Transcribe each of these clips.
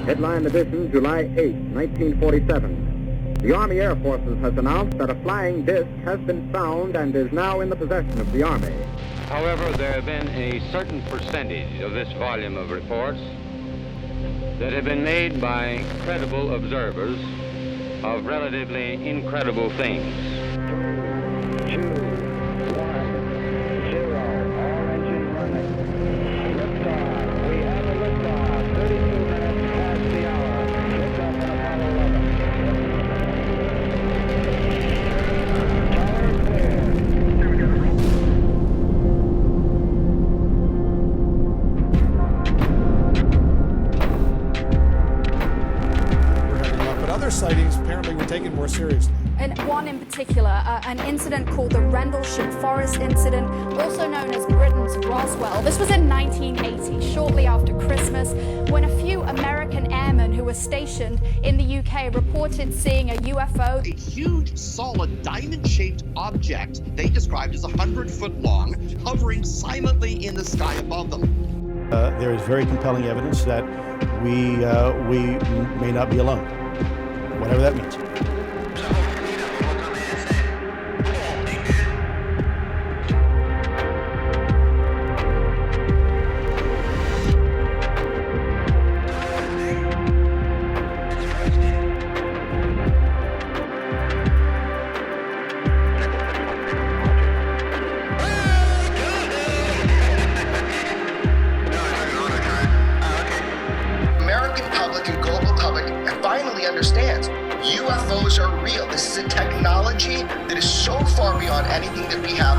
Headline edition, July 8, 1947. The Army Air Forces has announced that a flying disc has been found and is now in the possession of the Army. However, there have been a certain percentage of this volume of reports that have been made by credible observers of relatively incredible things. 2, 1, 0, all engine running. Liftoff. We have a liftoff. 32 minutes past the hour. Liftoff on Apollo 11. Tower clear. But other sightings apparently were taken more seriously. And one in particular, an incident called the Rendlesham Forest Incident, also known as Britain's Roswell. This was in 1980, shortly after Christmas, when a few American airmen who were stationed in the UK reported seeing a UFO. A huge, solid, diamond-shaped object they described as 100 foot long, hovering silently in the sky above them. There is very compelling evidence that we may not be alone, whatever that means. American public and global public finally understands UFOs are real. This is a technology that is so far beyond anything that we have.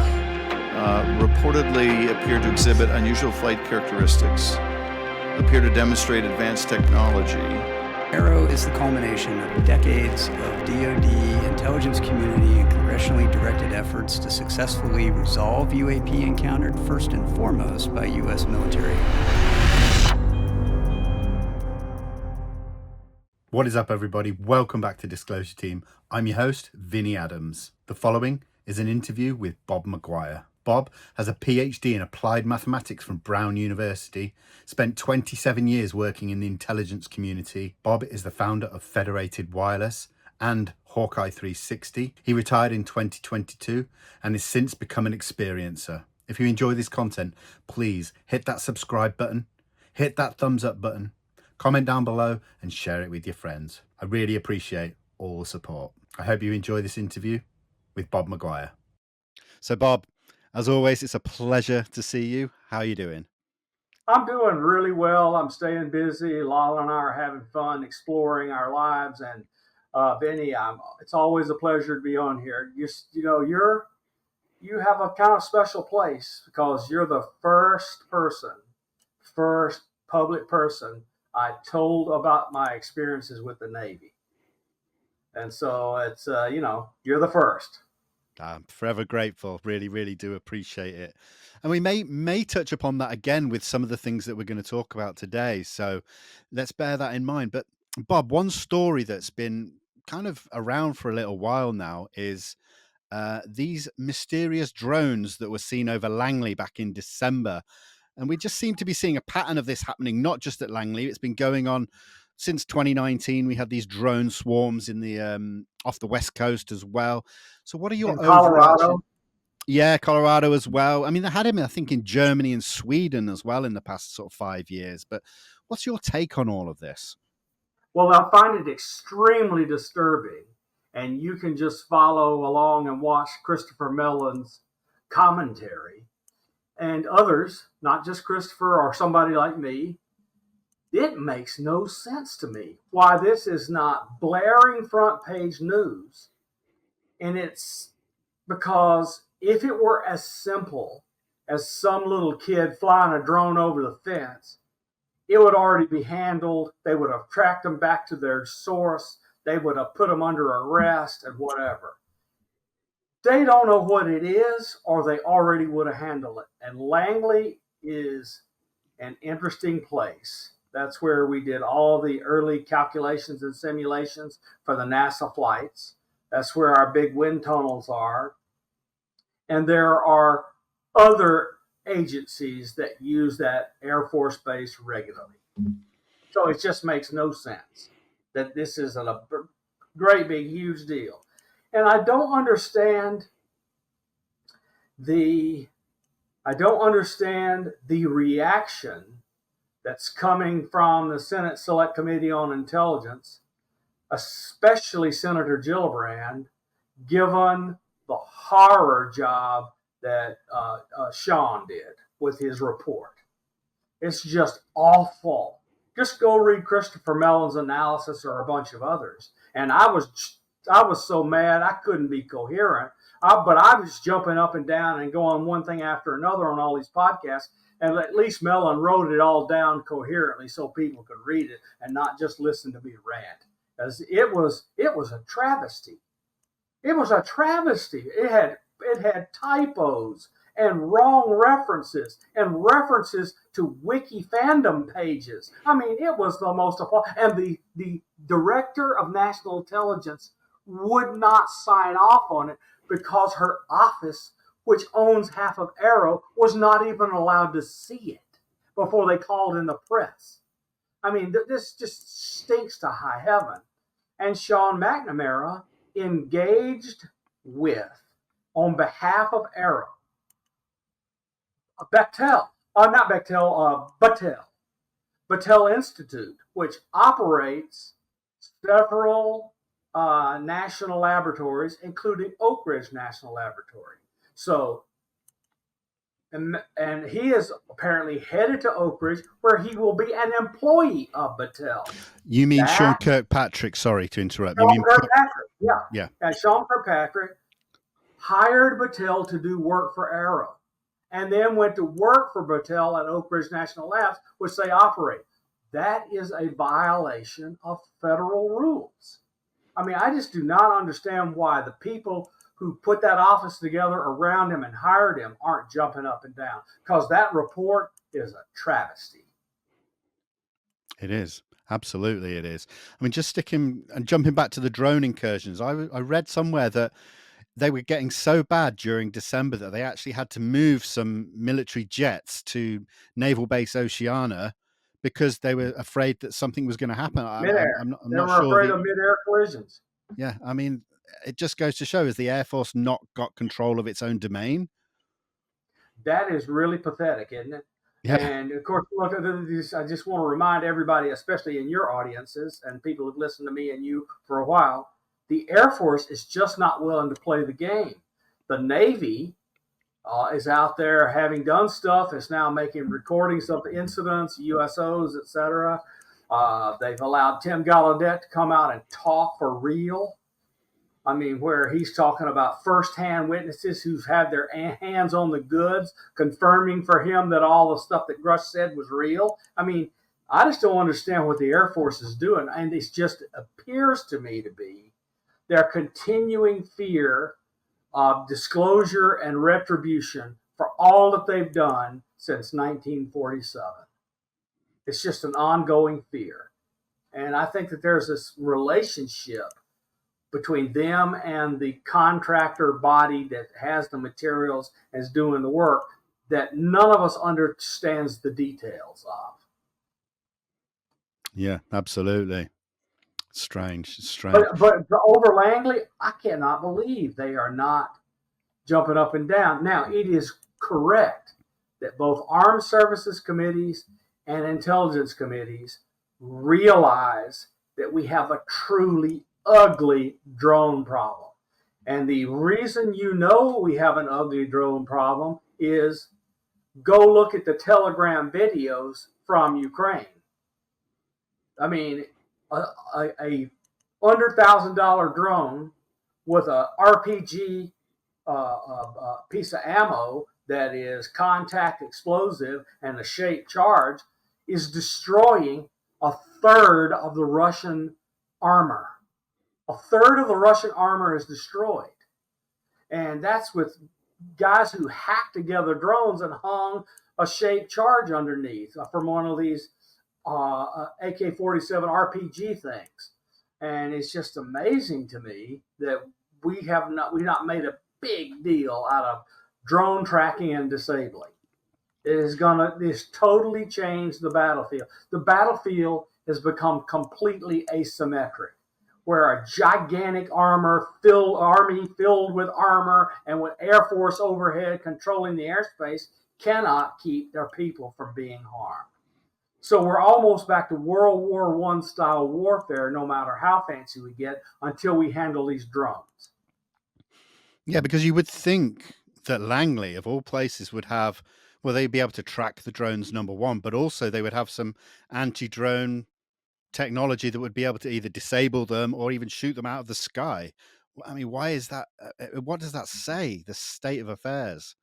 Reportedly appear to exhibit unusual flight characteristics, appear to demonstrate advanced technology. AARO is the culmination of decades of DoD, intelligence community, and congressionally directed efforts to successfully resolve UAP encountered first and foremost by U.S. military. What is up, everybody? Welcome back to Disclosure Team. I'm your host, Vinny Adams. The following is an interview with Bob McGwier. Bob has a Ph.D. in applied mathematics from Brown University, spent 27 years working in the intelligence community. Bob is the founder of Federated Wireless and Hawkeye 360. He retired in 2022 and has since become an experiencer. If you enjoy this content, please hit that subscribe button, hit that thumbs up button, comment down below and share it with your friends. I really appreciate all the support. I hope you enjoy this interview with Bob McGwier. So Bob, as always, it's a pleasure to see you. How are you doing? I'm doing really well. I'm staying busy. Lala and I are having fun exploring our lives. And Vinny, it's always a pleasure to be on here. You have a kind of special place because you're the first public person I told about my experiences with the Navy. And so it's, you're the first. I'm forever grateful. Really, really do appreciate it. And we may touch upon that again with some of the things that we're going to talk about today. So let's bear that in mind. But Bob, one story that's been kind of around for a little while now is these mysterious drones that were seen over Langley back in December. And we just seem to be seeing a pattern of this happening, not just at Langley. It's been going on since 2019. We had these drone swarms in the off the West Coast as well. So what are your Colorado? Yeah, Colorado as well. I mean, they had him, I think, in Germany and Sweden as well in the past sort of 5 years. But what's your take on all of this? Well, I find it extremely disturbing. And you can just follow along and watch Christopher Mellon's commentary and others, not just Christopher or somebody like me. It makes no sense to me why this is not blaring front page news. And it's because if it were as simple as some little kid flying a drone over the fence, it would already be handled. They would have tracked them back to their source. They would have put them under arrest and whatever. They don't know what it is, or they already would have handled it. And Langley is an interesting place. That's where we did all the early calculations and simulations for the NASA flights. That's where our big wind tunnels are. And there are other agencies that use that Air Force Base regularly. So it just makes no sense that this is a great, big, huge deal. And I don't understand the reaction that's coming from the Senate Select Committee on Intelligence, especially Senator Gillibrand, given the horror job that Sean did with his report. It's just awful. Just go read Christopher Mellon's analysis or a bunch of others. And I was so mad I couldn't be coherent. But I was jumping up and down and going one thing after another on all these podcasts. And at least Mellon wrote it all down coherently so people could read it and not just listen to me rant. As it was a travesty. It was a travesty. It had typos and wrong references and references to wiki fandom pages. I mean, it was the most appalling. And the director of national intelligence would not sign off on it because her office, which owns half of AARO, was not even allowed to see it before they called in the press. I mean, this just stinks to high heaven. And Sean McNamara engaged with, on behalf of AARO, Battelle Institute, which operates several national laboratories, including Oak Ridge National Laboratory. So, and he is apparently headed to Oak Ridge, where he will be an employee of Battelle. You mean Sean Kirkpatrick? Sorry to interrupt. Sean Kirkpatrick, yeah. And Sean Kirkpatrick hired Battelle to do work for AARO, and then went to work for Battelle at Oak Ridge National Labs, which they operate. That is a violation of federal rules. I mean, I just do not understand why the people who put that office together around him and hired him aren't jumping up and down, because that report is a travesty. It is. Absolutely, it is. I mean, just sticking and jumping back to the drone incursions, I read somewhere that they were getting so bad during December that they actually had to move some military jets to Naval Base Oceana because they were afraid that something was going to happen. I'm not sure. Afraid of mid-air collisions. Yeah, I mean, it just goes to show, has the Air Force not got control of its own domain? That is really pathetic, isn't it? Yeah. And of course, look, I just want to remind everybody, especially in your audiences and people who've listened to me and you for a while, the Air Force is just not willing to play the game. The Navy is out there, having done stuff, is now making recordings of the incidents, USOs, etc. They've allowed Tim Gallaudet to come out and talk for real. I mean, where he's talking about firsthand witnesses who've had their hands on the goods, confirming for him that all the stuff that Grush said was real. I mean, I just don't understand what the Air Force is doing. And it just appears to me to be their continuing fear of disclosure and retribution for all that they've done since 1947. It's just an ongoing fear. And I think that there's this relationship between them and the contractor body that has the materials and is doing the work that none of us understands the details of. Yeah, absolutely. Strange. But over Langley, I cannot believe they are not jumping up and down. Now, it is correct that both armed services committees and intelligence committees realize that we have a truly ugly drone problem. And the reason you know we have an ugly drone problem is go look at the Telegram videos from Ukraine. I mean, a $100,000 drone with a RPG piece of ammo that is contact explosive and a shaped charge is destroying a third of the Russian armor. A third of the Russian armor is destroyed. And that's with guys who hacked together drones and hung a shaped charge underneath from one of these AK-47 RPG things. And it's just amazing to me that we've not made a big deal out of drone tracking and disabling. It's totally changed the battlefield. The battlefield has become completely asymmetric, where a gigantic army filled with armor and with Air Force overhead controlling the airspace cannot keep their people from being harmed. So we're almost back to World War I style warfare, no matter how fancy we get, until we handle these drones. Yeah, because you would think that Langley, of all places, would have, well, they'd be able to track the drones, number one, but also they would have some anti-drone technology that would be able to either disable them or even shoot them out of the sky. I mean, why is that? What does that say? The state of affairs.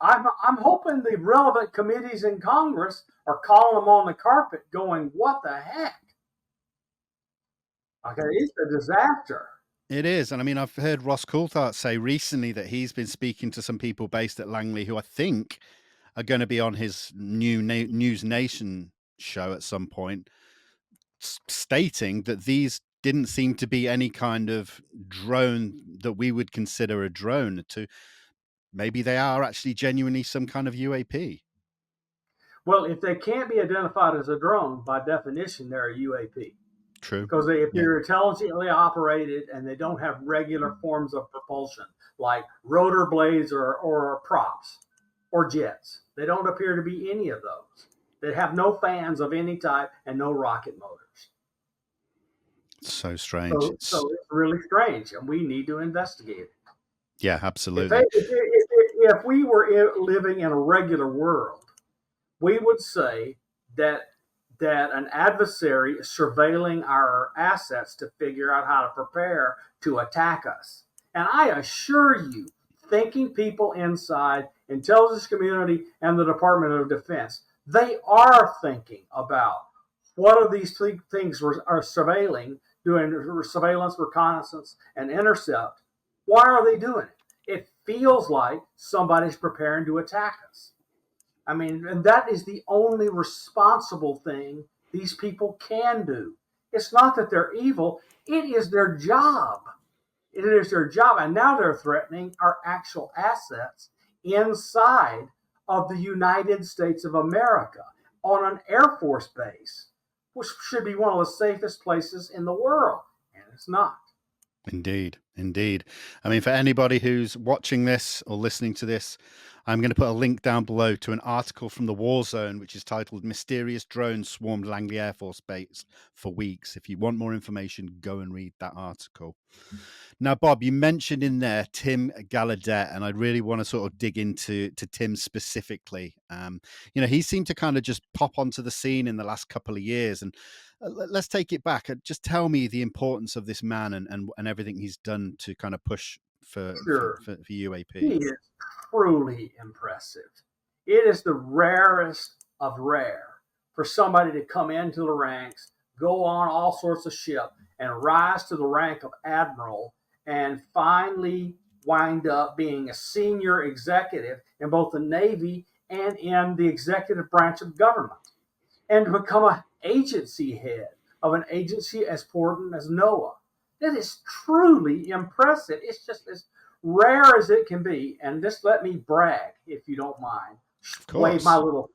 I'm hoping the relevant committees in Congress are calling them on the carpet, going, "What the heck?" Okay, it's a disaster. It is, and I mean, I've heard Ross Coulthart say recently that he's been speaking to some people based at Langley who I think are going to be on his new News Nation show at some point, stating that these didn't seem to be any kind of drone that we would consider a drone. Maybe they are actually genuinely some kind of UAP. Well, if they can't be identified as a drone, by definition, they're a UAP. True. Because they appear intelligently operated and they don't have regular forms of propulsion like rotor blades or props or jets. They don't appear to be any of those. They have no fans of any type and no rocket motors. So strange. So it's really strange, and we need to investigate it. Yeah, absolutely. If we were living in a regular world, we would say that an adversary is surveilling our assets to figure out how to prepare to attack us. And I assure you, thinking people inside intelligence community and the Department of Defense, they are thinking about what are these things are surveilling, doing surveillance, reconnaissance, and intercept. Why are they doing it? It feels like somebody's preparing to attack us. I mean, and that is the only responsible thing these people can do. It's not that they're evil. It is their job. It is their job. And now they're threatening our actual assets inside of the United States of America on an Air Force base, which should be one of the safest places in the world. And it's not. Indeed. I mean, for anybody who's watching this or listening to this, I'm going to put a link down below to an article from the War Zone, which is titled "Mysterious Drones Swarmed Langley Air Force Base for Weeks." If you want more information, go and read that article. Now, Bob, you mentioned in there Tim Gallaudet, and I really want to sort of dig into Tim specifically. He seemed to kind of just pop onto the scene in the last couple of years, and let's take it back. Just tell me the importance of this man and everything he's done to kind of push for UAP. He is truly impressive. It is the rarest of rare for somebody to come into the ranks, go on all sorts of ship, and rise to the rank of admiral, and finally wind up being a senior executive in both the Navy and in the executive branch of government, and to become an agency head of an agency as important as NOAA. That is truly impressive. It's just as rare as it can be. And just let me brag, if you don't mind. Wave my little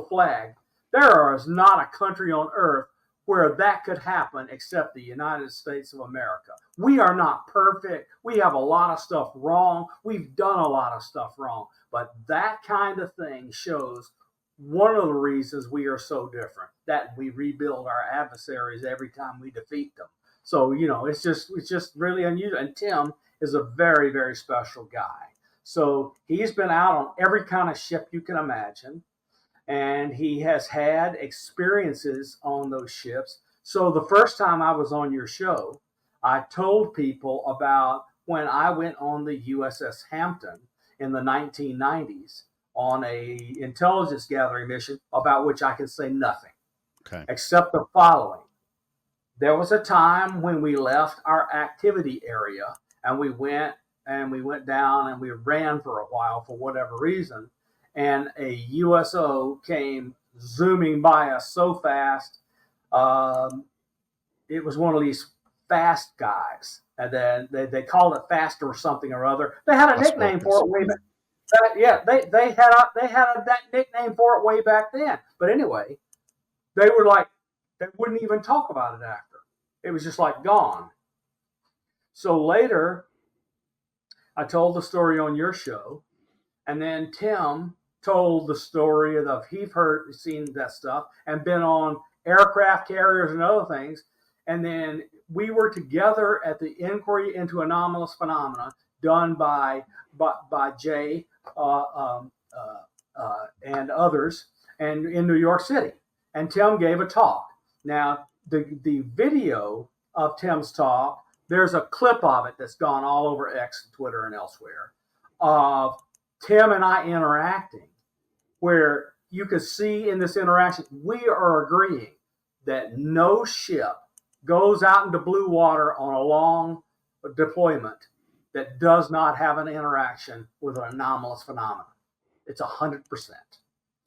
flag. There is not a country on earth where that could happen except the United States of America. We are not perfect. We have a lot of stuff wrong. We've done a lot of stuff wrong. But that kind of thing shows one of the reasons we are so different, that we rebuild our adversaries every time we defeat them. So, it's just really unusual. And Tim is a very, very special guy. So he's been out on every kind of ship you can imagine, and he has had experiences on those ships. So the first time I was on your show, I told people about when I went on the USS Hampton in the 1990s on a intelligence gathering mission about which I can say nothing, except the following. There was a time when we left our activity area and we went down and we ran for a while for whatever reason. And a USO came zooming by us so fast. It was one of these fast guys. And then they called it Faster or something or other. They had a nickname for it way back. They had that nickname for it way back then. But anyway, they were like, they wouldn't even talk about it after. It was just like gone. So later, I told the story on your show, and then Tim told the story of he'd seen that stuff and been on aircraft carriers and other things. And then we were together at the inquiry into anomalous phenomena done by Jay and others, and in New York City. And Tim gave a talk. Now, the video of Tim's talk, there's a clip of it that's gone all over X, Twitter, and elsewhere of Tim and I interacting, where you could see in this interaction, we are agreeing that no ship goes out into blue water on a long deployment that does not have an interaction with an anomalous phenomenon. It's 100%.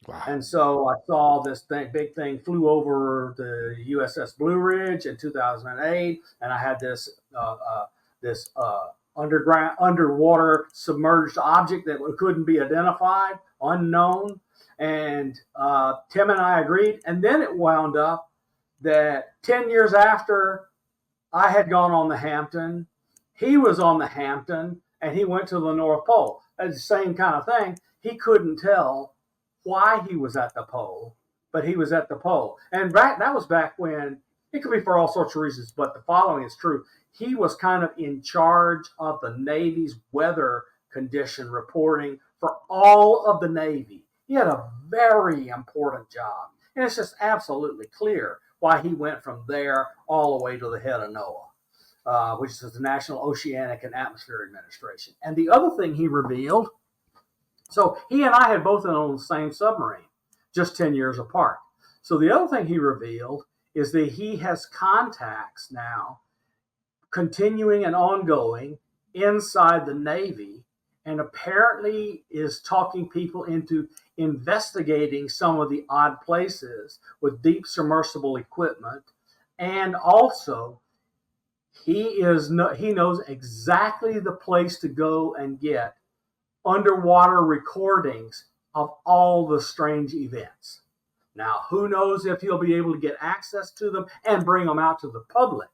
Wow. And so I saw this big thing flew over the USS Blue Ridge in 2008, and I had this underwater submerged object that couldn't be identified, unknown. And Tim and I agreed, and then it wound up that 10 years after I had gone on the Hampton, he was on the Hampton, and he went to the North Pole. That's the same kind of thing. He couldn't tell why he was at the pole, but he was at the pole. And that was back when, it could be for all sorts of reasons, but the following is true. He was kind of in charge of the Navy's weather condition reporting for all of the Navy. He had a very important job. And it's just absolutely clear why he went from there all the way to the head of NOAA, which is the National Oceanic and Atmospheric Administration. And the other thing he revealed, so he and I had both been on the same submarine, just 10 years apart. So the other thing he revealed is that he has contacts now, continuing and ongoing, inside the Navy, and apparently is talking people into investigating some of the odd places with deep submersible equipment. And also, he knows exactly the place to go and get underwater recordings of all the strange events. Now, who knows if he'll be able to get access to them and bring them out to the public.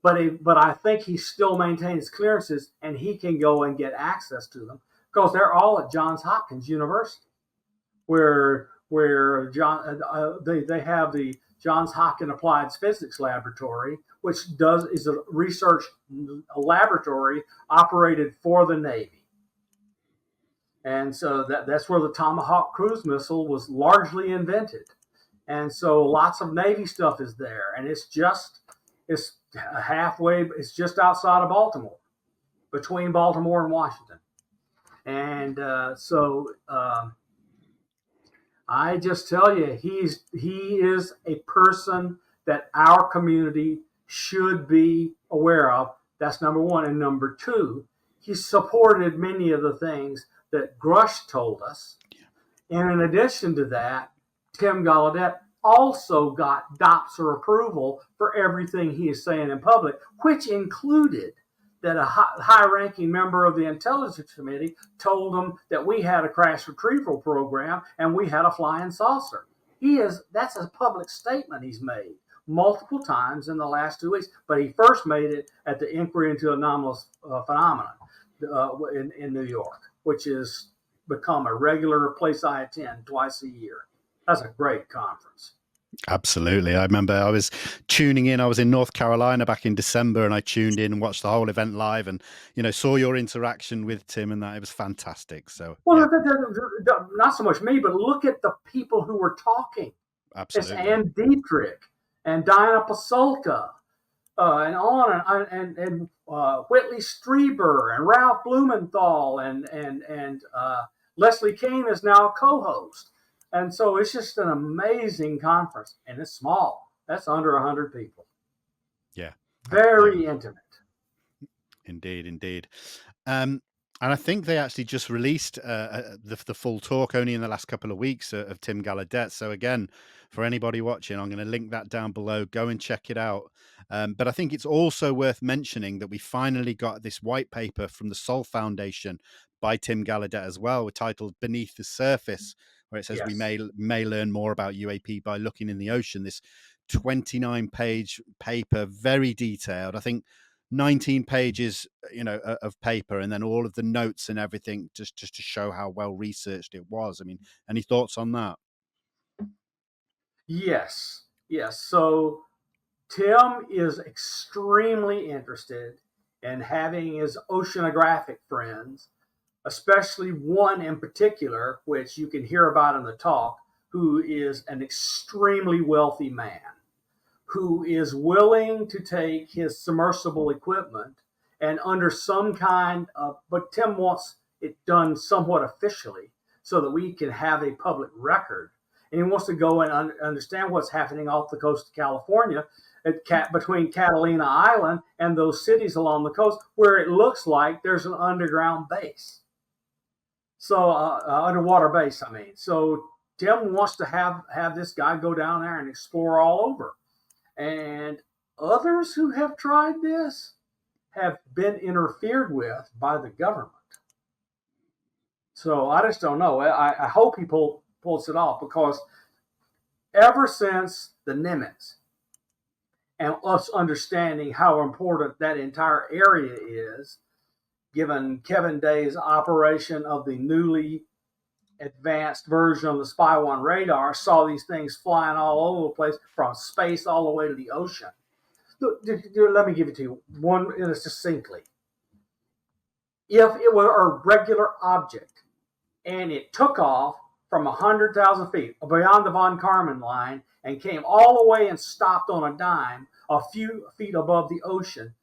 But I think he still maintains clearances, and he can go and get access to them because they're all at Johns Hopkins University, where they have the Johns Hopkins Applied Physics Laboratory, which is a research laboratory operated for the Navy. And so that's where the Tomahawk cruise missile was largely invented. And so lots of Navy stuff is there. And it's just outside of Baltimore, between Baltimore and Washington. And I just tell you, he is a person that our community should be aware of. That's number one. And number two, he supported many of the things that Grush told us. And in addition to that, Tim Gallaudet also got DOPSR approval for everything he is saying in public, which included that a high-ranking member of the Intelligence Committee told him that we had a crash retrieval program and we had a flying saucer. That's a public statement he's made multiple times in the last 2 weeks, but he first made it at the Inquiry into Anomalous Phenomena in New York, which has become a regular place I attend twice a year. That's a great conference. Absolutely. I remember I was tuning in. I was in North Carolina back in December, and I tuned in and watched the whole event live, and saw your interaction with Tim, and that it was fantastic. So, well, not so much me, but look at the people who were talking. Absolutely. It's Ann Dietrich and Diana Pasulka, and on and Whitley Strieber and Ralph Blumenthal and Leslie Kean is now a co-host. And so it's just an amazing conference, and it's small. That's under 100 people. Yeah. Very intimate. Indeed. And I think they actually just released the full talk only in the last couple of weeks of Tim Gallaudet. So again, for anybody watching, I'm going to link that down below. Go and check it out. But I think it's also worth mentioning that we finally got this white paper from the Sol Foundation by Tim Gallaudet as well, titled Beneath the Surface, where it says we Yes. may learn more about UAP by looking in the ocean. This 29-page paper, very detailed. I think 19 pages, of paper, and then all of the notes and everything, just to show how well researched it was. I mean, any thoughts on that? Yes. So Tim is extremely interested in having his oceanographic friends, especially one in particular, which you can hear about in the talk, who is an extremely wealthy man, who is willing to take his submersible equipment and under some kind of, but Tim wants it done somewhat officially so that we can have a public record. And he wants to go and understand what's happening off the coast of California between Catalina Island and those cities along the coast where it looks like there's an underground base. So underwater base, I mean. So Tim wants to have this guy go down there and explore all over. And others who have tried this have been interfered with by the government. So I just don't know. I hope he pulls it off, because ever since the Nimitz and us understanding how important that entire area is, given Kevin Day's operation of the newly advanced version of the Spy 1 radar, saw these things flying all over the place from space all the way to the ocean. Let me give it to you one succinctly. If it were a regular object and it took off from 100,000 feet beyond the von Karman line and came all the way and stopped on a dime a few feet above the ocean,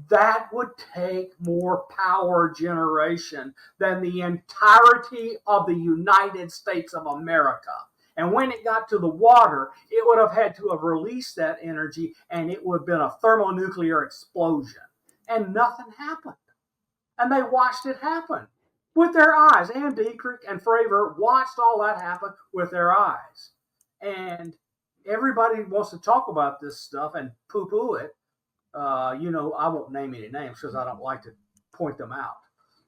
that would take more power generation than the entirety of the United States of America. And when it got to the water, it would have had to have released that energy, and it would have been a thermonuclear explosion. And nothing happened. And they watched it happen with their eyes. Ann Dietrich and Fravor watched all that happen with their eyes. And everybody wants to talk about this stuff and poo-poo it. I won't name any names because I don't like to point them out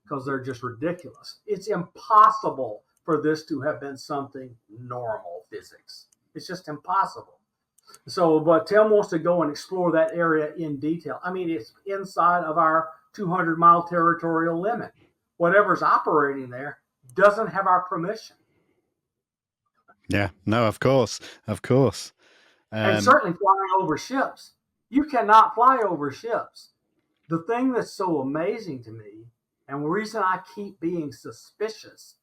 because they're just ridiculous. It's impossible for this to have been something normal physics. It's just impossible. So, but Tim wants to go and explore that area in detail. I mean, it's inside of our 200-mile territorial limit. Whatever's operating there doesn't have our permission. Yeah, no, of course. And certainly flying over ships. You cannot fly over ships. The thing that's so amazing to me, and the reason I keep being suspicious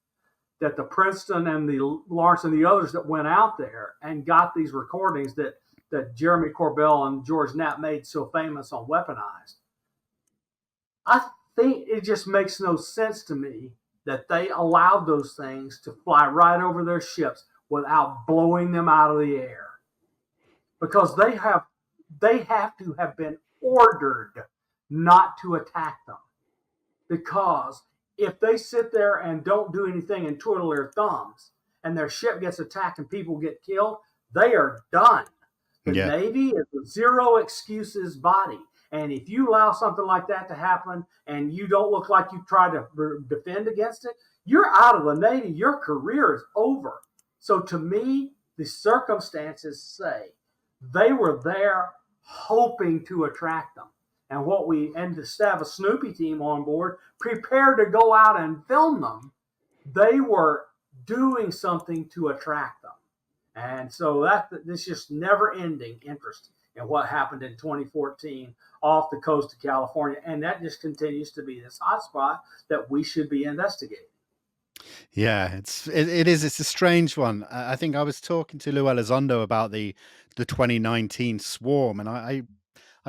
that the Princeton and the Lawrence and the others that went out there and got these recordings that Jeremy Corbell and George Knapp made so famous on Weaponized, I think it just makes no sense to me that they allowed those things to fly right over their ships without blowing them out of the air. Because they have to have been ordered not to attack them. Because if they sit there and don't do anything and twiddle their thumbs and their ship gets attacked and people get killed, they are done. The Navy is a zero excuses body. And if you allow something like that to happen and you don't look like you try to defend against it, you're out of the Navy. Your career is over. So to me, the circumstances say they were there hoping to attract them. And to have a Snoopy team on board, prepared to go out and film them, they were doing something to attract them. And so this just never-ending interest in what happened in 2014 off the coast of California. And that just continues to be this hotspot that we should be investigating. Yeah, it's a strange one. I think I was talking to Lou Elizondo about the 2019 swarm, and I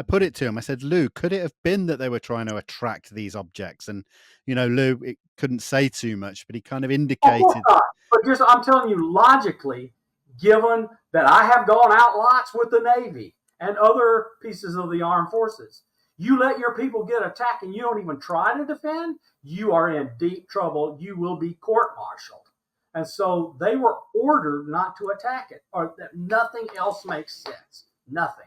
put it to him. I said, Lou, could it have been that they were trying to attract these objects? And Lou, it couldn't say too much, but he kind of indicated. But I'm telling you, logically, given that I have gone out lots with the Navy and other pieces of the armed forces, you let your people get attacked and you don't even try to defend, you are in deep trouble. You will be court-martialed. And so they were ordered not to attack it, or that nothing else makes sense. Nothing.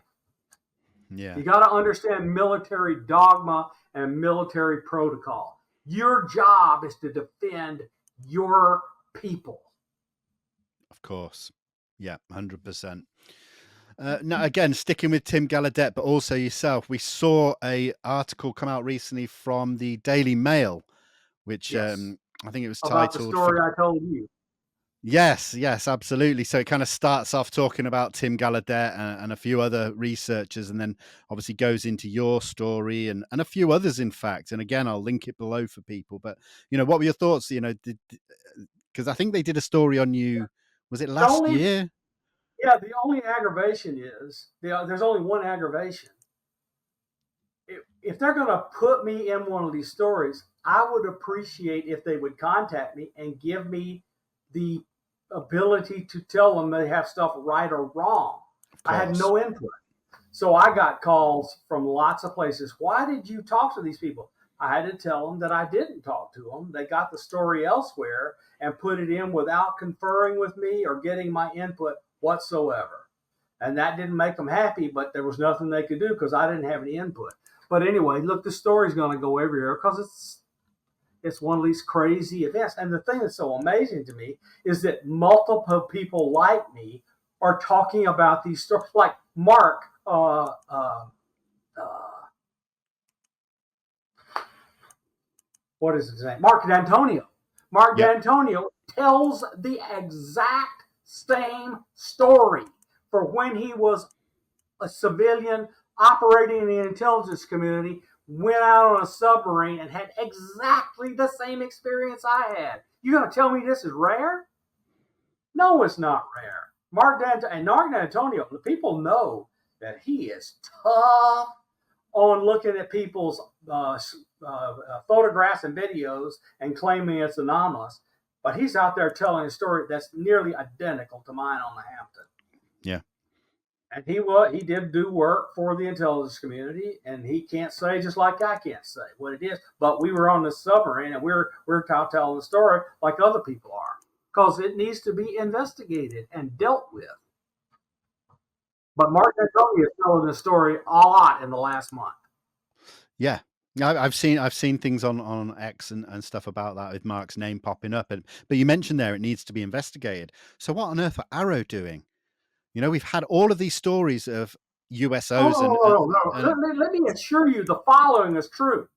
Yeah. You got to understand military dogma and military protocol. Your job is to defend your people. Of course. Yeah, 100%. Now, again, sticking with Tim Gallaudet, but also yourself, we saw a article come out recently from the Daily Mail, which Yes. I think it was About the titled... story I told you. Yes, absolutely. So it kind of starts off talking about Tim Gallaudet and a few other researchers, and then obviously goes into your story and a few others, in fact. And again, I'll link it below for people. But, what were your thoughts? Because I think they did a story on you, was it last year? Yeah, the only aggravation is, there's only one aggravation. If they're going to put me in one of these stories, I would appreciate if they would contact me and give me the ability to tell them they have stuff right or wrong. I had no input. So I got calls from lots of places. Why did you talk to these people? I had to tell them that I didn't talk to them. They got the story elsewhere and put it in without conferring with me or getting my input whatsoever. And that didn't make them happy, but there was nothing they could do because I didn't have any input. But anyway, look, the story's going to go everywhere because it's one of these crazy events. And the thing that's so amazing to me is that multiple people like me are talking about these stories. Like Mark, what is his name? Mark D'Antonio. Mark D'Antonio tells the exact same story for when he was a civilian operating in the intelligence community, went out on a submarine and had exactly the same experience I had. You're going to tell me this is rare? No, it's not rare. Mark D'Antonio, the people know that he is tough on looking at people's photographs and videos and claiming it's anomalous. But he's out there telling a story that's nearly identical to mine on the Hampton. Yeah. And he did do work for the intelligence community, and he can't say, just like I can't say what it is. But we were on the submarine, and we're telling the story like other people are, because it needs to be investigated and dealt with. But Mark Antonio is telling the story a lot in the last month. Yeah. I've seen things on X and stuff about that with Mark's name popping up. But you mentioned there it needs to be investigated. So what on earth are AARO doing? We've had all of these stories of USOs. Let me assure you the following is true.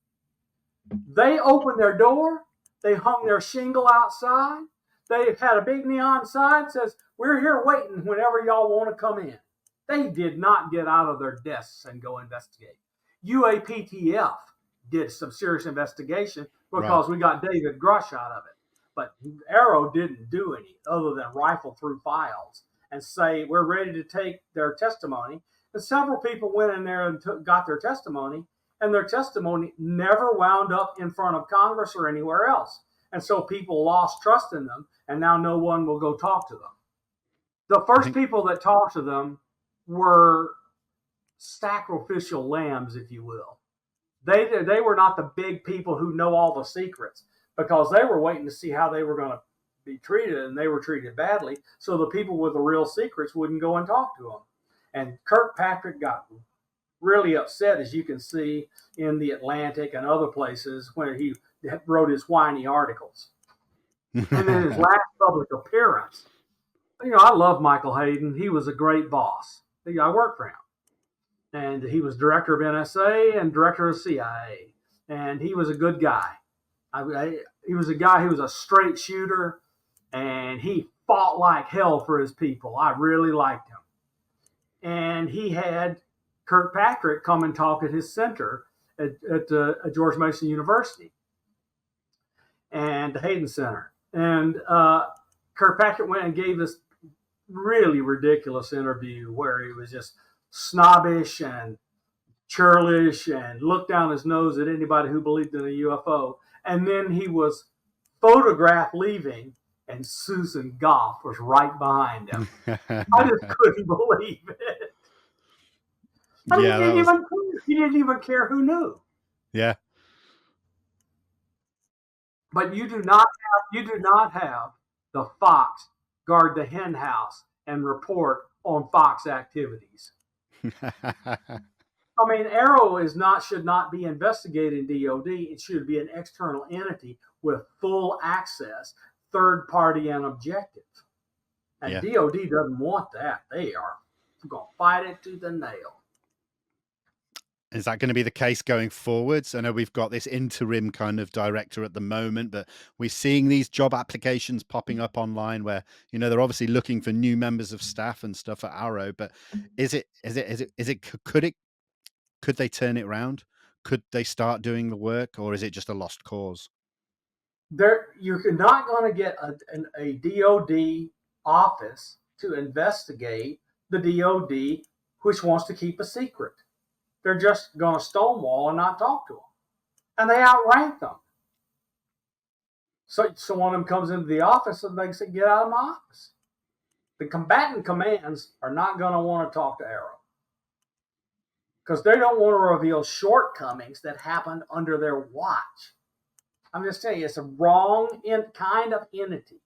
They opened their door. They hung their shingle outside. They had a big neon sign that says, "We're here waiting whenever y'all want to come in." They did not get out of their desks and go investigate. UAPTF did some serious investigation because we got David Grush out of it. But AARO didn't do any other than rifle through files and say, we're ready to take their testimony. And several people went in there and got their testimony, and their testimony never wound up in front of Congress or anywhere else. And so people lost trust in them, and now no one will go talk to them. The first people that talked to them were sacrificial lambs, if you will. They were not the big people who know all the secrets, because they were waiting to see how they were going to be treated, and they were treated badly. So the people with the real secrets wouldn't go and talk to them. And Kirkpatrick got really upset, as you can see in the Atlantic and other places, where he wrote his whiny articles. And then his last public appearance, I love Michael Hayden. He was a great boss. I worked for him. And he was director of NSA and director of CIA. And he was a good guy. He was a guy who was a straight shooter, and he fought like hell for his people. I really liked him. And he had Kirkpatrick come and talk at his center at George Mason University and the Hayden Center. And Kirkpatrick went and gave this really ridiculous interview where he was just snobbish and churlish and looked down his nose at anybody who believed in a UFO. And then he was photographed leaving, and Susan Goff was right behind him. I just couldn't believe it. He didn't even care who knew. Yeah. But you do not have the Fox guard the hen house and report on Fox activities. I mean, AARO should not be investigating DOD. It should be an external entity with full access, third party and objective. And Yeah. DOD doesn't want that. They are going to fight it to the nail. Is that going to be the case going forwards? I know we've got this interim kind of director at the moment, but we're seeing these job applications popping up online where, you know, they're obviously looking for new members of staff and stuff at AARO, but could they turn it around? Could they start doing the work, or is it just a lost cause? You're not going to get a DOD office to investigate the DOD, which wants to keep a secret. They're just going to stonewall and not talk to them. And they outrank them. So one of them comes into the office and they say, get out of my office. The combatant commands are not going to want to talk to AARO because they don't want to reveal shortcomings that happened under their watch. I'm just telling you, it's a wrong kind of entity.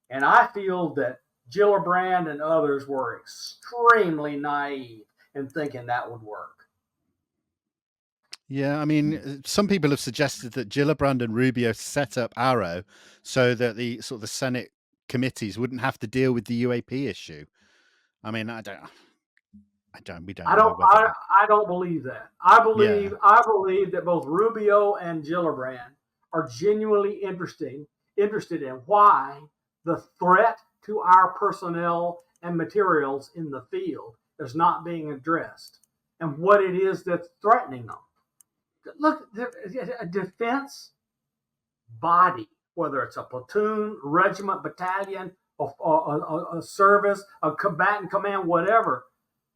And I feel that Gillibrand and others were extremely naive in thinking that would work. Yeah, I mean, some people have suggested that Gillibrand and Rubio set up AARO so that the sort of the Senate committees wouldn't have to deal with the UAP issue. I mean, we don't I don't believe that. I believe that both Rubio and Gillibrand are genuinely interested in why the threat to our personnel and materials in the field is not being addressed and what it is that's threatening them. Look, a defense body, whether it's a platoon, regiment, battalion, a service, a combatant command, whatever,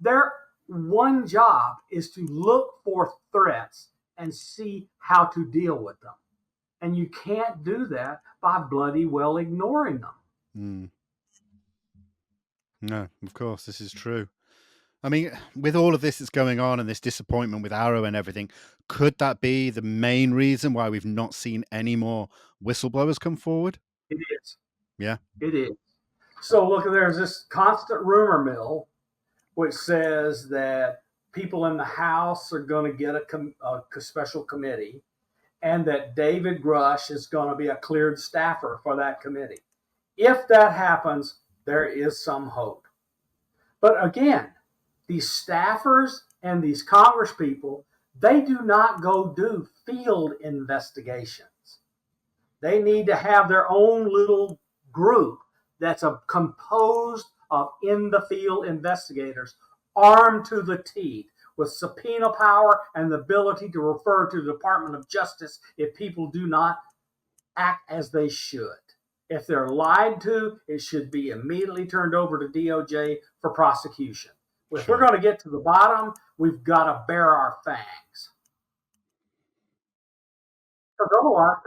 their one job is to look for threats and see how to deal with them. And you can't do that by bloody well ignoring them. No, of course, this is true. I mean, with all of this that's going on and this disappointment with AARO and everything, could that be the main reason why we've not seen any more whistleblowers come forward? It is. Yeah. It is. So look, there's this constant rumor mill which says that people in the House are going to get a special committee and that David Grush is going to be a cleared staffer for that committee. If that happens, there is some hope. But again, these staffers and these congresspeople, they do not go do field investigations. They need to have their own little group that's composed of in-the-field investigators armed to the teeth with subpoena power and the ability to refer to the Department of Justice if people do not act as they should. If they're lied to, it should be immediately turned over to DOJ for prosecution. If we're going to get to the bottom, we've got to bare our fangs. Because otherwise,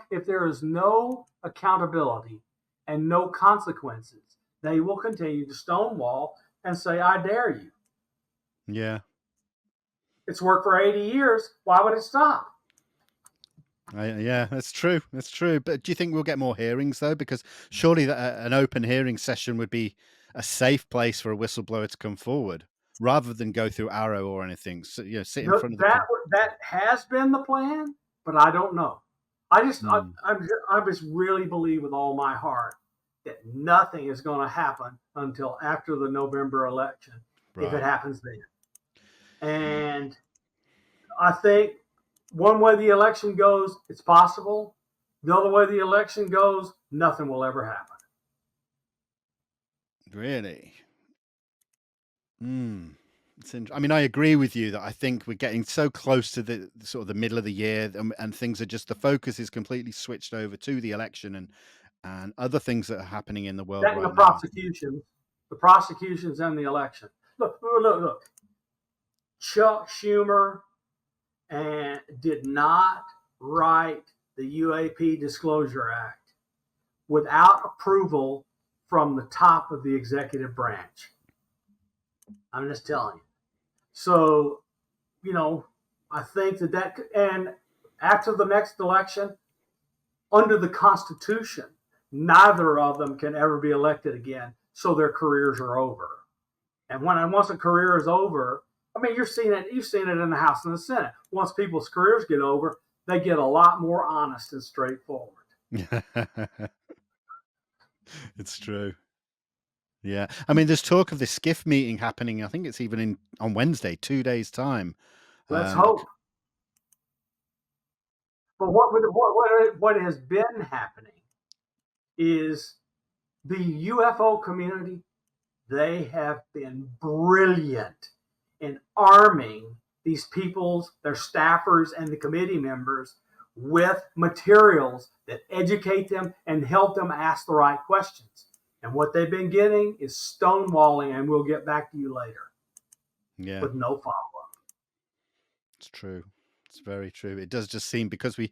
if there is no accountability and no consequences, they will continue to stonewall and say, I dare you. Yeah. It's worked for 80 years. Why would it stop? Yeah, that's true. That's true. But do you think we'll get more hearings, though? Because surely an open hearing session would be a safe place for a whistleblower to come forward rather than go through AARO or anything. So, you know, sit in front of that has been the plan, but I don't know. I just really believe with all my heart that nothing is going to happen until after the November election, if it happens then. And I think one way the election goes, it's possible. The other way the election goes, nothing will ever happen. Really? I mean, I agree with you that I think we're getting so close to the sort of the middle of the year and things are just, the focus is completely switched over to the election and other things that are happening in the world right now. The prosecutions and the election. Look. Chuck Schumer did not write the UAP Disclosure Act without approval from the top of the executive branch. I'm just telling you. So, you know, I think that and after the next election, under the Constitution, neither of them can ever be elected again, so their careers are over. And once a career is over, I mean, you've seen it in the House and the Senate. Once people's careers get over, they get a lot more honest and straightforward. It's true. Yeah. I mean, there's talk of this skiff meeting happening. I think it's even on Wednesday, 2 days time. Let's Um, hope. But what has been happening is the UFO community, they have been brilliant in arming these people, their staffers, and the committee members with materials that educate them and help them ask the right questions. And what they've been getting is stonewalling, and we'll get back to you later. Yeah. With no follow-up. It's true. It's very true. It does just seem, because we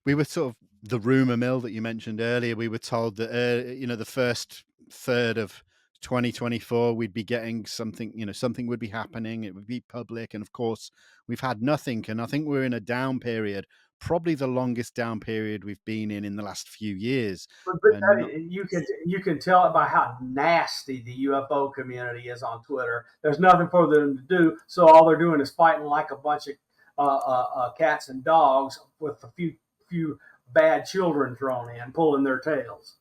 were sort of the rumor mill that you mentioned earlier. We were told that the first third of 2024 we'd be getting something. Something would be happening. It would be public, and of course we've had nothing. And I think we're in a down period, probably the longest down period we've been in the last few years. But you can tell it by how nasty the UFO community is on Twitter. There's nothing for them to do, so all they're doing is fighting like a bunch of cats and dogs with a few bad children thrown in, pulling their tails.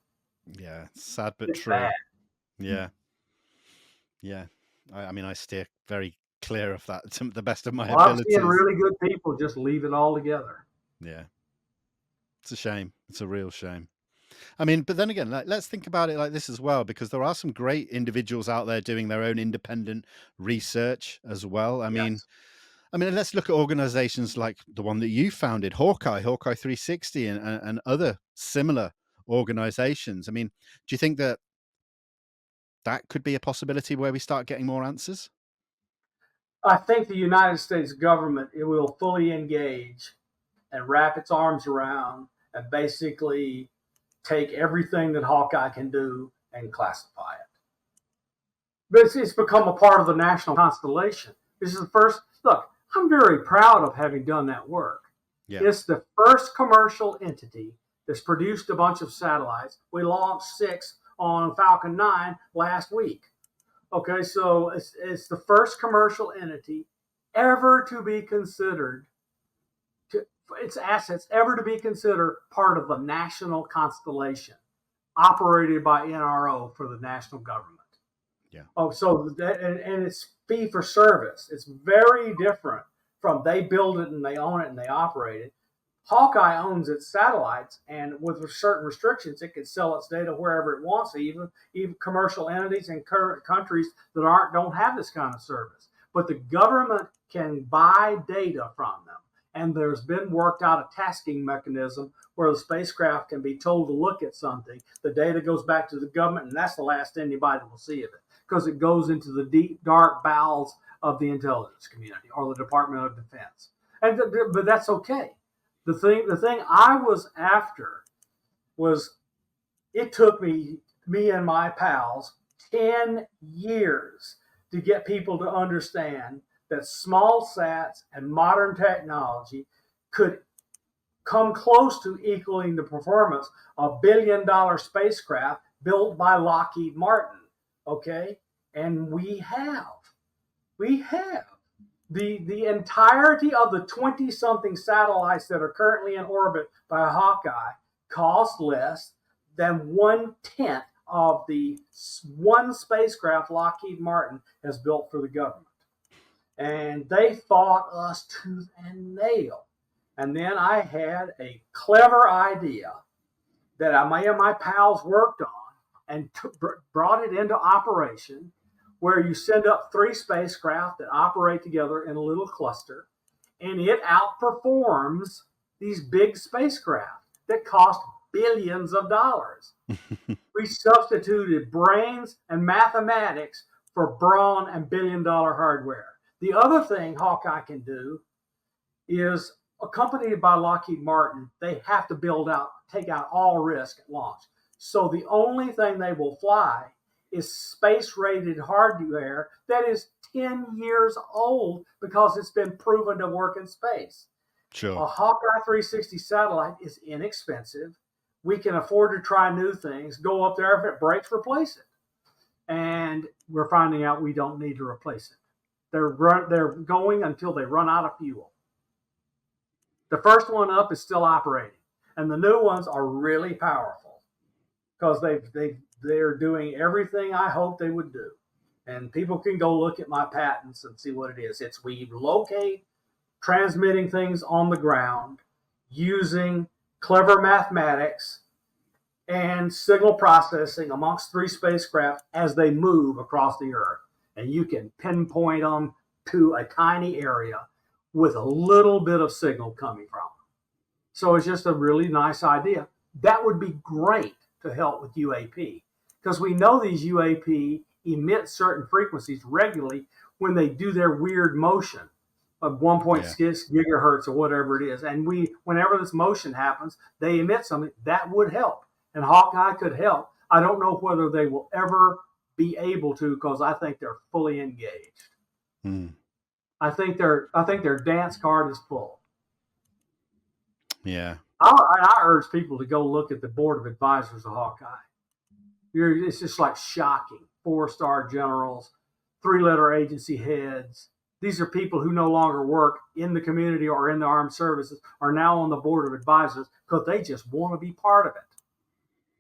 Yeah, sad but It's true. bad. Yeah. I mean, I steer very clear of that to the best of my I'm abilities. seeing really good people just leave it all together. Yeah, it's a shame. It's a real shame. I mean, but then again, let's think about it like this as well, because there are some great individuals out there doing their own independent research as well. I mean, let's look at organizations like the one that you founded, Hawkeye 360, and other similar organizations. I mean, do you think that could be a possibility where we start getting more answers? I think the United States government, it will fully engage and wrap its arms around and basically take everything that Hawkeye can do and classify it. But it's become a part of the national constellation. This is the first, look, I'm very proud of having done that work. Yeah. It's the first commercial entity that's produced a bunch of satellites. We launched 6 on Falcon 9 last week. Okay, so it's the first commercial entity ever to be considered, its assets ever to be considered part of the national constellation operated by NRO for the national government. Yeah. Oh, so and it's fee for service. It's very different from they build it and they own it and they operate it. Hawkeye owns its satellites, and with certain restrictions, it can sell its data wherever it wants, even commercial entities and countries that don't have this kind of service. But the government can buy data from them, and there's been worked out a tasking mechanism where the spacecraft can be told to look at something. The data goes back to the government, and that's the last anybody will see of it, because it goes into the deep, dark bowels of the intelligence community or the Department of Defense. But that's okay. The thing I was after was, it took me and my pals 10 years to get people to understand that small sats and modern technology could come close to equaling the performance of billion-dollar spacecraft built by Lockheed Martin. Okay? And we have. The entirety of the 20-something satellites that are currently in orbit by Hawkeye cost less than 1/10 of the one spacecraft Lockheed Martin has built for the government. And they fought us tooth and nail. And then I had a clever idea that me and my pals worked on and brought it into operation, where you send up 3 spacecraft that operate together in a little cluster, and it outperforms these big spacecraft that cost billions of dollars. We substituted brains and mathematics for brawn and billion-dollar hardware. The other thing Hawkeye can do is, accompanied by Lockheed Martin, they have to take out all risk at launch. So the only thing they will fly is space-rated hardware that is 10 years old because it's been proven to work in space. Sure. A Hawkeye 360 satellite is inexpensive. We can afford to try new things, go up there. If it breaks, replace it. And we're finding out we don't need to replace it. They're going until they run out of fuel. The first one up is still operating, and the new ones are really powerful because they've they're doing everything I hope they would do. And people can go look at my patents and see what it is. It's we locate transmitting things on the ground using clever mathematics and signal processing amongst 3 spacecraft as they move across the Earth. And you can pinpoint them to a tiny area with a little bit of signal coming from them. So it's just a really nice idea. That would be great to help with UAP, because we know these UAP emit certain frequencies regularly when they do their weird motion of 1.6 gigahertz or whatever it is. And whenever this motion happens, they emit something that would help. And Hawkeye could help. I don't know whether they will ever be able to, because I think they're fully engaged. I think their dance card is full. Yeah. I urge people to go look at the board of advisors of Hawkeye. It's just like shocking. 4-star generals, 3-letter agency heads. These are people who no longer work in the community or in the armed services, are now on the board of advisors because they just want to be part of it.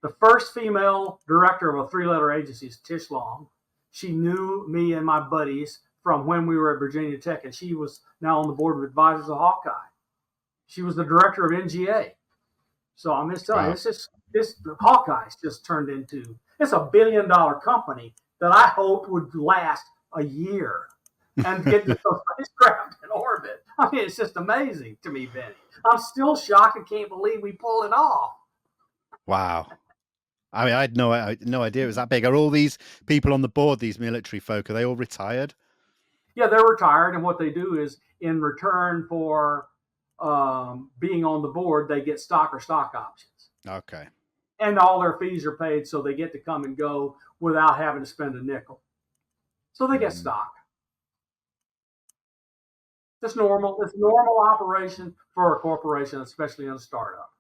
The first female director of a 3-letter agency is Tish Long. She knew me and my buddies from when we were at Virginia Tech, and she was now on the board of advisors of Hawkeye. She was the director of NGA. So I'm just telling you, this Hawkeye's just turned into, it's $1 billion company that I hoped would last a year and get the spacecraft in orbit. I mean, it's just amazing to me, Benny. I'm still shocked and can't believe we pulled it off. Wow. I mean, I had no idea it was that big. Are all these people on the board, these military folk, are they all retired? Yeah, they're retired, and what they do is, in return for being on the board, they get stock or stock options. Okay. And all their fees are paid, so they get to come and go without having to spend a nickel. So they get stock. It's normal. It's normal operation for a corporation, especially in a startup.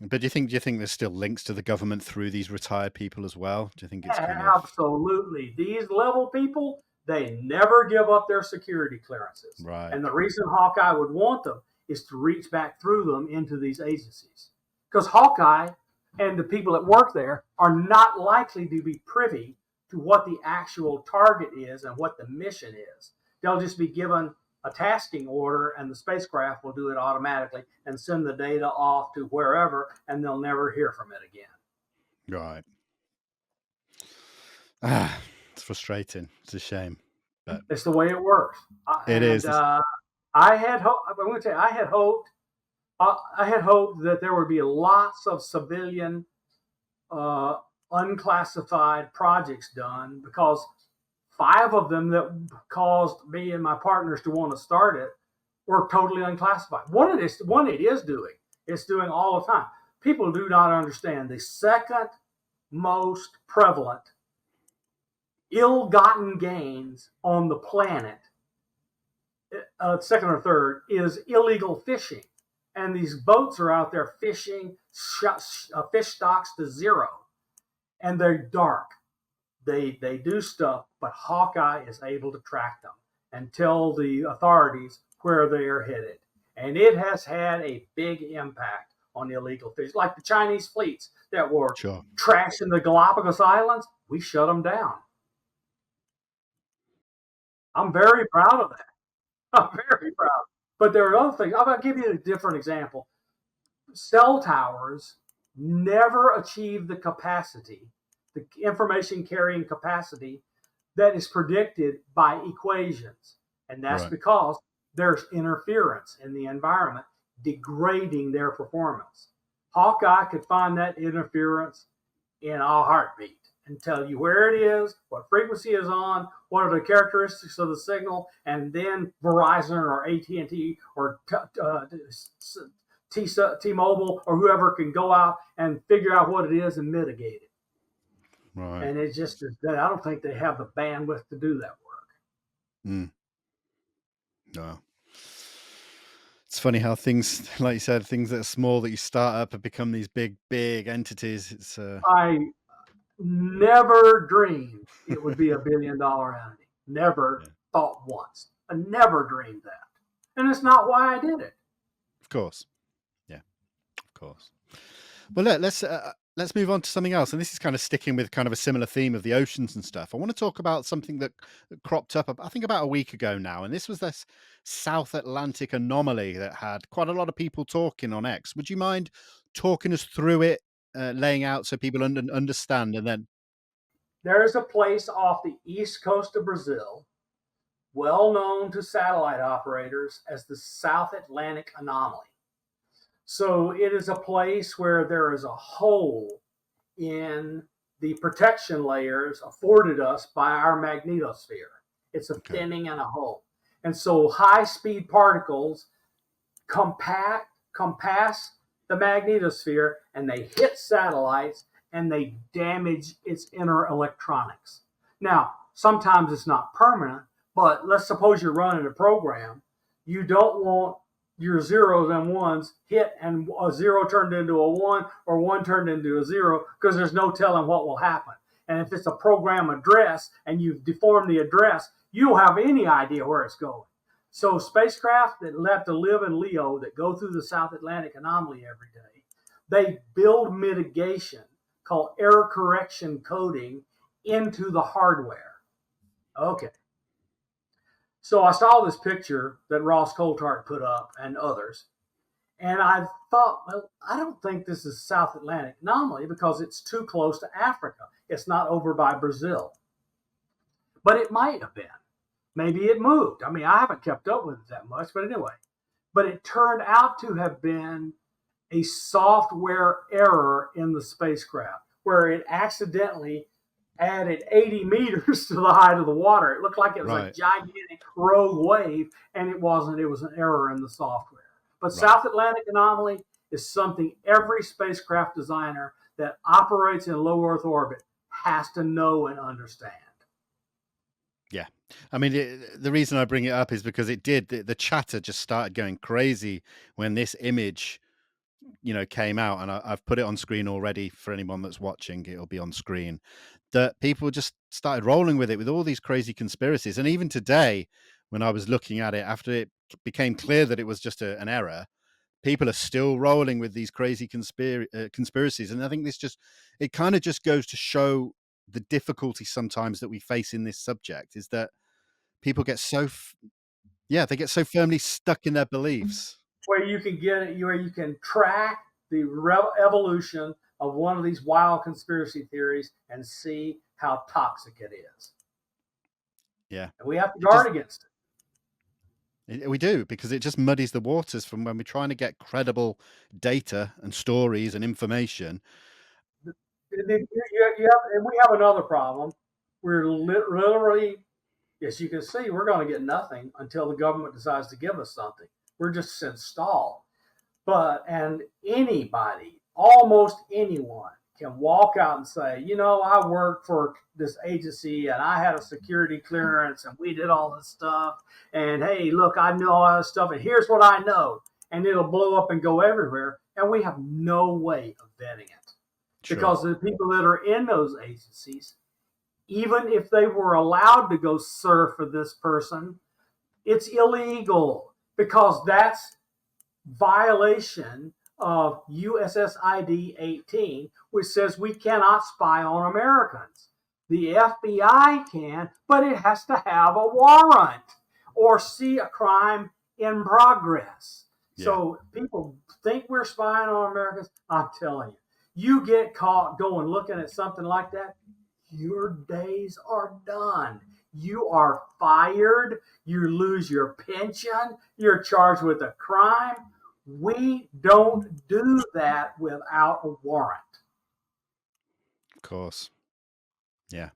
But do you think there's still links to the government through these retired people as well? Do you think it's Absolutely. These level people, they never give up their security clearances. Right. And the reason Hawkeye would want them is to reach back through them into these agencies. Because Hawkeye and the people that work there are not likely to be privy to what the actual target is and what the mission is. They'll just be given a tasking order, and the spacecraft will do it automatically and send the data off to wherever, and they'll never hear from it again. Right. It's frustrating. It's a shame, but it's the way it works. It is. I had hoped. I'm going to tell you, I had hoped that there would be lots of civilian, unclassified projects done, because 5 of them that caused me and my partners to want to start it were totally unclassified. One it is doing. It's doing all the time. People do not understand the second most prevalent ill-gotten gains on the planet, second or third, is illegal fishing. And these boats are out there fishing, fish stocks to zero. And they're dark. They do stuff, but Hawkeye is able to track them and tell the authorities where they are headed. And it has had a big impact on the illegal fish. Like the Chinese fleets that were trashing the Galapagos Islands, we shut them down. I'm very proud of that. I'm very proud. But there are other things. I'm going to give you a different example. Cell towers never achieve the capacity, the information carrying capacity that is predicted by equations. And that's because there's interference in the environment degrading their performance. Hawkeye could find that interference in a heartbeat and tell you where it is, what frequency is on, what are the characteristics of the signal, and then Verizon or AT&T or T-Mobile or whoever can go out and figure out what it is and mitigate it. Right. And it's just, I don't think they have the bandwidth to do that work. No. It's funny how things, like you said, things that are small that you start up have become these big entities. It's I never dreamed it would be $1 billion entity. Never thought once. I never dreamed that. And it's not why I did it. Of course. Yeah, of course. Well, let's let's move on to something else. And this is kind of sticking with kind of a similar theme of the oceans and stuff. I want to talk about something that cropped up, I think, about a week ago now. And this was this South Atlantic anomaly that had quite a lot of people talking on X. Would you mind talking us through it, laying out so people understand? And then, There is a place off the east coast of Brazil, well known to satellite operators as the South Atlantic Anomaly. So it is a place where there is a hole in the protection layers afforded us by our magnetosphere. It's a thinning and a hole. And so high-speed particles compass the magnetosphere, and they hit satellites, and they damage its inner electronics. Now, sometimes it's not permanent, but let's suppose you're running a program. You don't want your zeros and ones hit and a zero turned into a one or one turned into a zero, because there's no telling what will happen. And if it's a program address and you've deformed the address, you don't have any idea where it's going. So spacecraft that have to live in LEO that go through the South Atlantic Anomaly every day, they build mitigation called error correction coding into the hardware. Okay. So I saw this picture that Ross Coulthart put up and others, and I thought, well, I don't think this is South Atlantic Anomaly because it's too close to Africa. It's not over by Brazil. But it might have been. Maybe it moved. I mean, I haven't kept up with it that much, but anyway. But it turned out to have been a software error in the spacecraft where it accidentally added 80 meters to the height of the water. It looked like it was a gigantic rogue wave, and it wasn't. It was an error in the software. But South Atlantic Anomaly is something every spacecraft designer that operates in low Earth orbit has to know and understand. Yeah. I mean, the reason I bring it up is because the chatter just started going crazy when this image, came out, and I've put it on screen already for anyone that's watching. It'll be on screen. That people just started rolling with it, with all these crazy conspiracies. And even today, when I was looking at it, after it became clear that it was just an error, people are still rolling with these crazy conspiracies. And I think it kind of just goes to show the difficulty sometimes that we face in this subject, is that people get they get so firmly stuck in their beliefs. Where you can get it, where you can track the evolution of one of these wild conspiracy theories and see how toxic it is. Yeah. And we have to guard against it. We do, because it just muddies the waters from when we're trying to get credible data and stories and information. And we have another problem. We're literally, as you can see, we're going to get nothing until the government decides to give us something. We're just installed. And anybody, almost anyone, can walk out and say, I work for this agency and I had a security clearance and we did all this stuff. And hey, look, I know all this stuff and here's what I know. And it'll blow up and go everywhere. And we have no way of vetting it. Sure. Because the people that are in those agencies, even if they were allowed to go serve for this person, it's illegal, because that's violation of USSID 18, which says we cannot spy on Americans. The FBI can, but it has to have a warrant or see a crime in progress. Yeah. So people think we're spying on Americans. I'm telling you, you get caught going looking at something like that, your days are done. You are fired. You lose your pension. You're charged with a crime. We don't do that without a warrant. Of course. Yeah.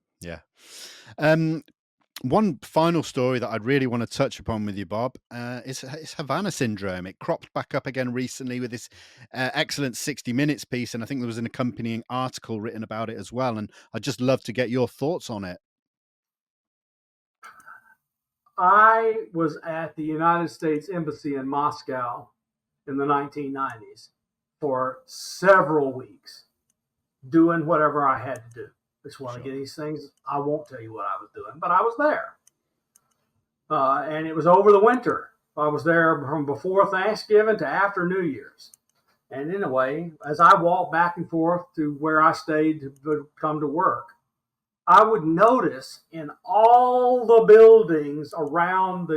One final story that I'd really want to touch upon with you, Bob, is Havana Syndrome. It cropped back up again recently with this excellent 60 Minutes piece, and I think there was an accompanying article written about it as well. And I'd just love to get your thoughts on it. I was at the United States Embassy in Moscow in the 1990s for several weeks, doing whatever I had to do. Just want to get these things. I won't tell you what I was doing, but I was there. And it was over the winter. I was there from before Thanksgiving to after New Year's. And anyway, as I walked back and forth to where I stayed to come to work, I would notice in all the buildings around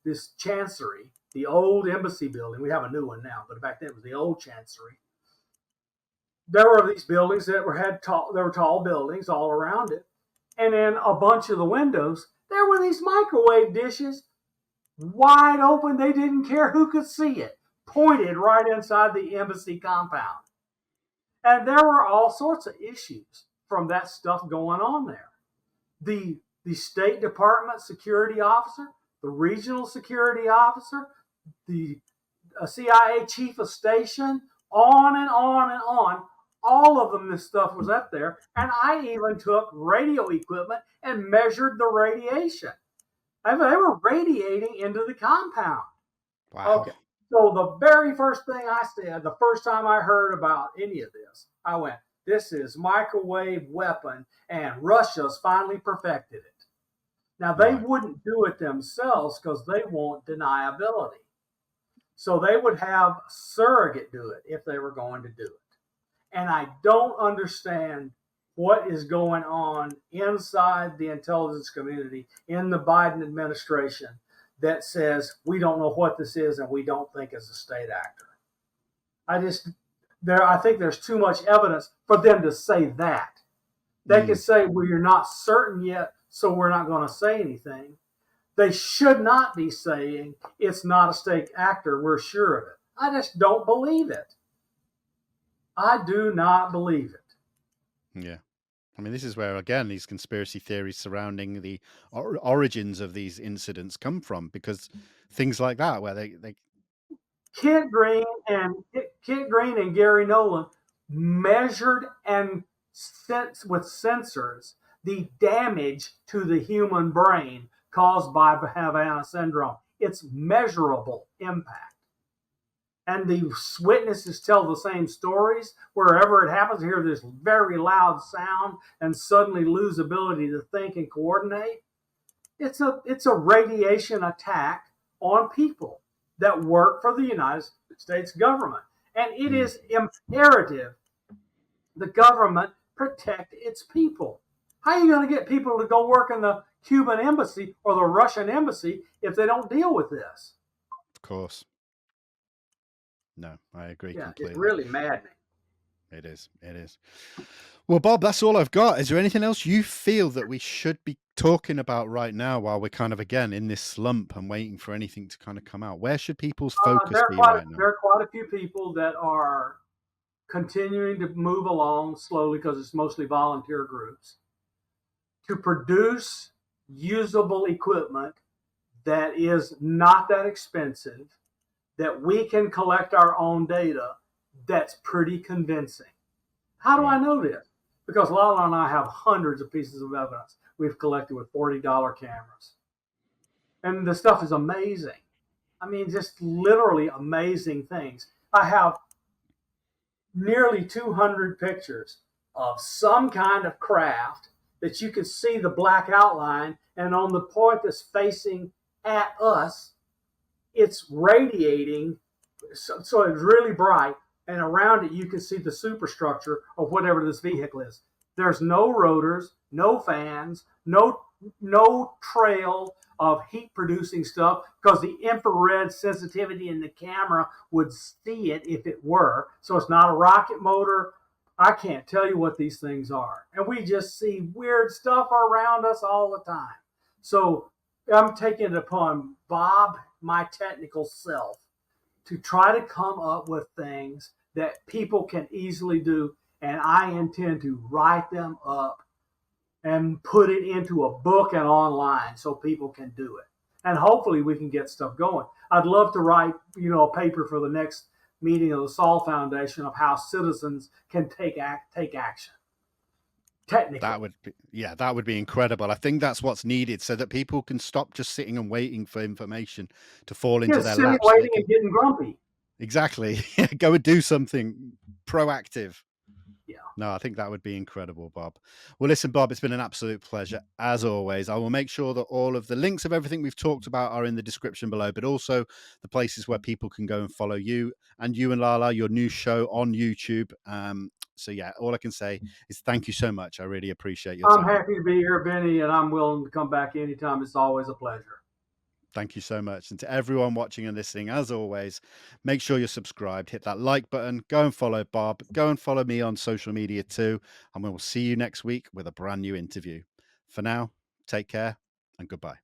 this chancery, the old embassy building. We have a new one now, but back then it was the old chancery. There were these buildings that were tall buildings all around it, and in a bunch of the windows there were these microwave dishes wide open. They didn't care who could see it, pointed right inside the embassy compound. And there were all sorts of issues from that stuff going on there. The State Department security officer, the regional security officer, the CIA chief of station, on and on and on. All of them, this stuff was up there. And I even took radio equipment and measured the radiation. They were radiating into the compound. Wow. Okay. So the very first thing I said, the first time I heard about any of this, I went, this is microwave weapon, and Russia's finally perfected it. Now, they wouldn't do it themselves because they want deniability. So they would have surrogate do it if they were going to do it. And I don't understand what is going on inside the intelligence community in the Biden administration that says we don't know what this is and we don't think it's a state actor. I think there's too much evidence for them to say that. They could say, well, you're not certain yet, so we're not going to say anything. They should not be saying it's not a state actor, we're sure of it. I just don't believe it. I do not believe it. Yeah. I mean, this is where, again, these conspiracy theories surrounding the origins of these incidents come from, because things like that, where they Kit Green and Gary Nolan measured and with sensors the damage to the human brain caused by Havana Syndrome. It's measurable impact. And the witnesses tell the same stories. Wherever it happens, hear this very loud sound and suddenly lose ability to think and coordinate. It's a radiation attack on people that work for the United States government. And it is imperative the government protect its people. How are you going to get people to go work in the Cuban embassy or the Russian embassy if they don't deal with this? Of course. No, I agree completely. It's really maddening. It is. It is. Well, Bob, that's all I've got. Is there anything else you feel that we should be talking about right now while we're kind of, again, in this slump and waiting for anything to kind of come out? Where should people's focus be right now? There are quite a few people that are continuing to move along slowly, because it's mostly volunteer groups, to produce usable equipment that is not that expensive, that we can collect our own data, that's pretty convincing. How do I know this? Because Lala and I have hundreds of pieces of evidence we've collected with $40 cameras. And the stuff is amazing. I mean, just literally amazing things. I have nearly 200 pictures of some kind of craft that you can see the black outline, and on the point that's facing at us, it's radiating, so it's really bright, and around it you can see the superstructure of whatever this vehicle is. There's no rotors, no fans, no trail of heat-producing stuff, because the infrared sensitivity in the camera would see it if it were. So it's not a rocket motor. I can't tell you what these things are. And we just see weird stuff around us all the time. So I'm taking it upon Bob, my technical self, to try to come up with things that people can easily do, and I intend to write them up and put it into a book and online so people can do it. And hopefully we can get stuff going. I'd love to write, a paper for the next meeting of the Saul Foundation of how citizens can take action. Technically. That would be incredible. I think that's what's needed, so that people can stop just sitting and waiting for information to fall into their laps. Waiting and getting grumpy. Exactly. Go and do something proactive. No, I think that would be incredible, Bob. Well, listen, Bob, it's been an absolute pleasure, as always. I will make sure that all of the links of everything we've talked about are in the description below, but also the places where people can go and follow you and Lala, your new show on YouTube. So, yeah, all I can say is thank you so much. I really appreciate your I'm time. happy to be here, Benny, and I'm willing to come back anytime. It's always a pleasure. Thank you so much. And to everyone watching and listening, as always, make sure you're subscribed, hit that like button, go and follow Bob, go and follow me on social media too. And we will see you next week with a brand new interview. For now, take care and goodbye.